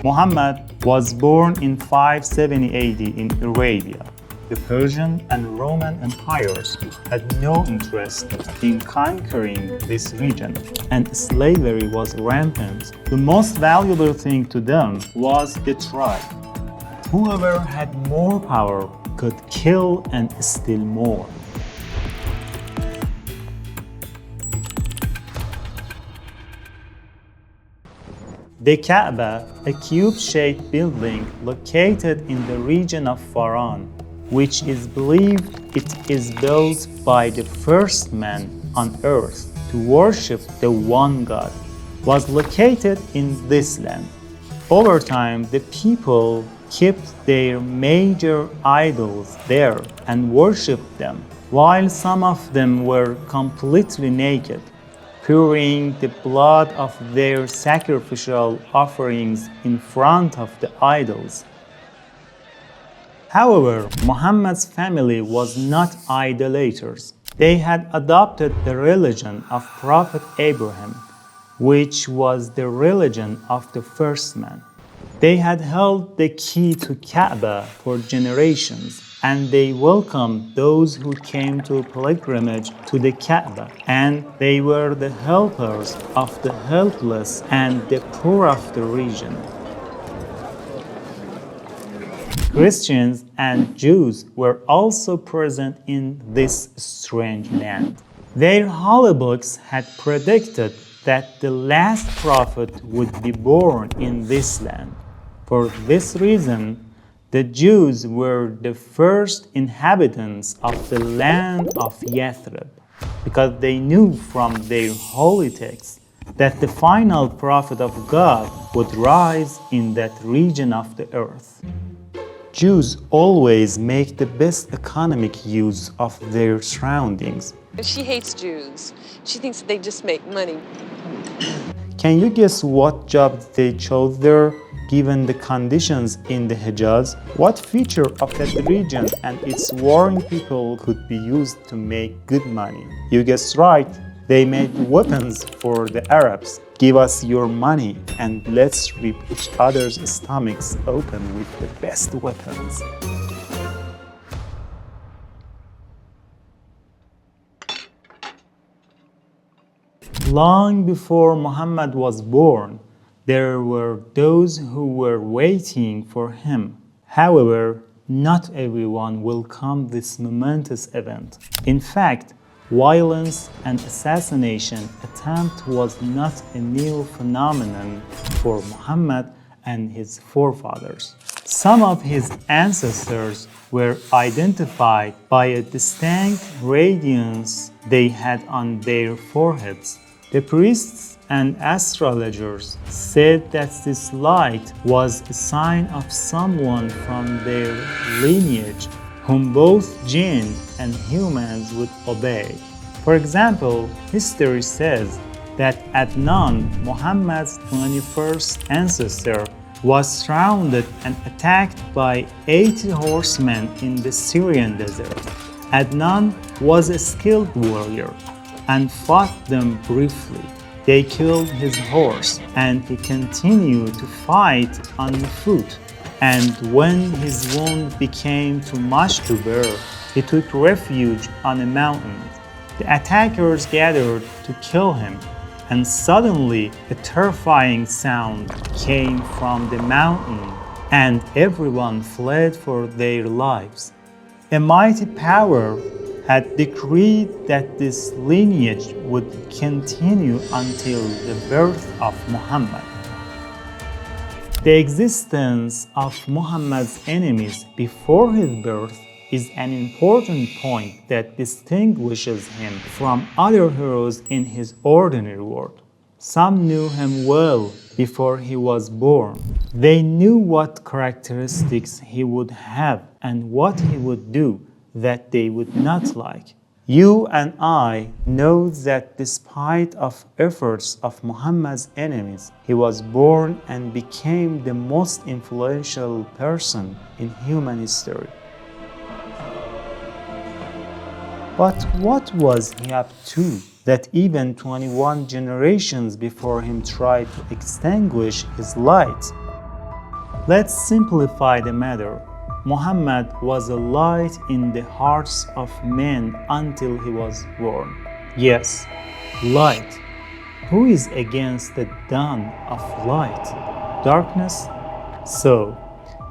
Muhammad was born in 570 AD in Arabia. The Persian and Roman empires had no interest in conquering this region, and slavery was rampant. The most valuable thing to them was the tribe. Whoever had more power could kill and steal more. The Kaaba, a cube-shaped building located in the region of Faran, which is believed it is built by the first man on earth to worship the one God, was located in this land. Over time, the people kept their major idols there and worshipped them, while some of them were completely naked, pouring the blood of their sacrificial offerings in front of the idols. However, Muhammad's family was not idolaters. They had adopted the religion of Prophet Abraham, which was the religion of the first man. They had held the key to Kaaba for generations, and they welcomed those who came to pilgrimage to the Kaaba, and they were the helpers of the helpless and the poor of the region. Christians and Jews were also present in this strange land. Their holy books had predicted that the last prophet would be born in this land. For this reason, the Jews were the first inhabitants of the land of Yathrib, because they knew from their holy texts that the final prophet of God would rise in that region of the earth. Jews always make the best economic use of their surroundings. She hates Jews. She thinks they just make money. Can you guess what job they chose there, given the conditions in the Hejaz? What feature of that region and its warring people could be used to make good money? You guessed right. They made weapons for the Arabs. Give us your money and let's rip each other's stomachs open with the best weapons. Long before Muhammad was born, there were those who were waiting for him. However, not everyone welcomed this momentous event. In fact, violence and assassination attempt was not a new phenomenon for Muhammad and his forefathers. Some of his ancestors were identified by a distinct radiance they had on their foreheads. The priests and astrologers said that this light was a sign of someone from their lineage whom both jinn and humans would obey. For example, history says that Adnan, Muhammad's 21st ancestor, was surrounded and attacked by 80 horsemen in the Syrian desert. Adnan was a skilled warrior and fought them briefly. They killed his horse and he continued to fight on foot. And when his wound became too much to bear, he took refuge on a mountain. The attackers gathered to kill him, and suddenly a terrifying sound came from the mountain, and everyone fled for their lives. A mighty power had decreed that this lineage would continue until the birth of Muhammad. The existence of Muhammad's enemies before his birth is an important point that distinguishes him from other heroes in his ordinary world. Some knew him well before he was born. They knew what characteristics he would have and what he would do that they would not like. You and I know that despite of efforts of Muhammad's enemies, he was born and became the most influential person in human history. But what was he up to that even 21 generations before him tried to extinguish his light? Let's simplify the matter. Muhammad was a light in the hearts of men until he was born. Yes, light. Who is against the dawn of light? Darkness? So,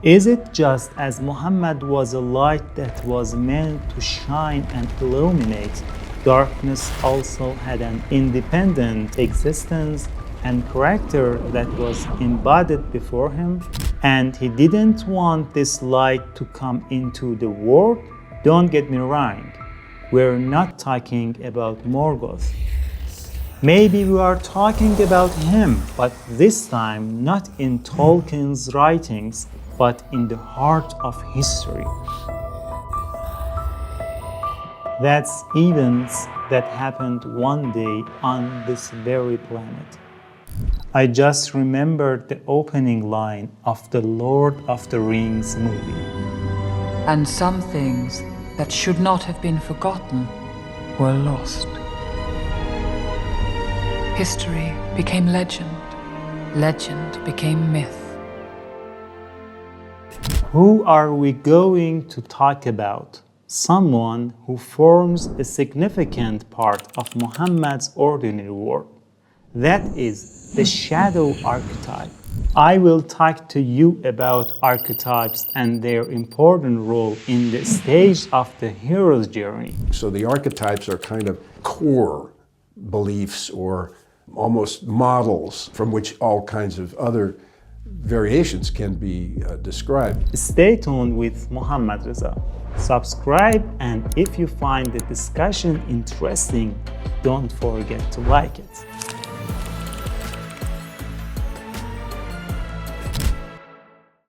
is it just as Muhammad was a light that was meant to shine and illuminate, darkness also had an independent existence and character that was embodied before him, and he didn't want this light to come into the world? Don't get me wrong, we're not talking about Morgoth. Maybe we are talking about him, but this time not in Tolkien's writings, but in the heart of history. That's events that happened one day on this very planet. I just remembered the opening line of the Lord of the Rings movie. And some things that should not have been forgotten were lost. History became legend. Legend became myth. Who are we going to talk about? Someone who forms a significant part of Muhammad's ordinary world. That is the shadow archetype. I will talk to you about archetypes and their important role in the stage of the hero's journey. So the archetypes are kind of core beliefs or almost models from which all kinds of other variations can be described. Stay tuned with Muhammad Reza. Subscribe, and if you find the discussion interesting, don't forget to like it.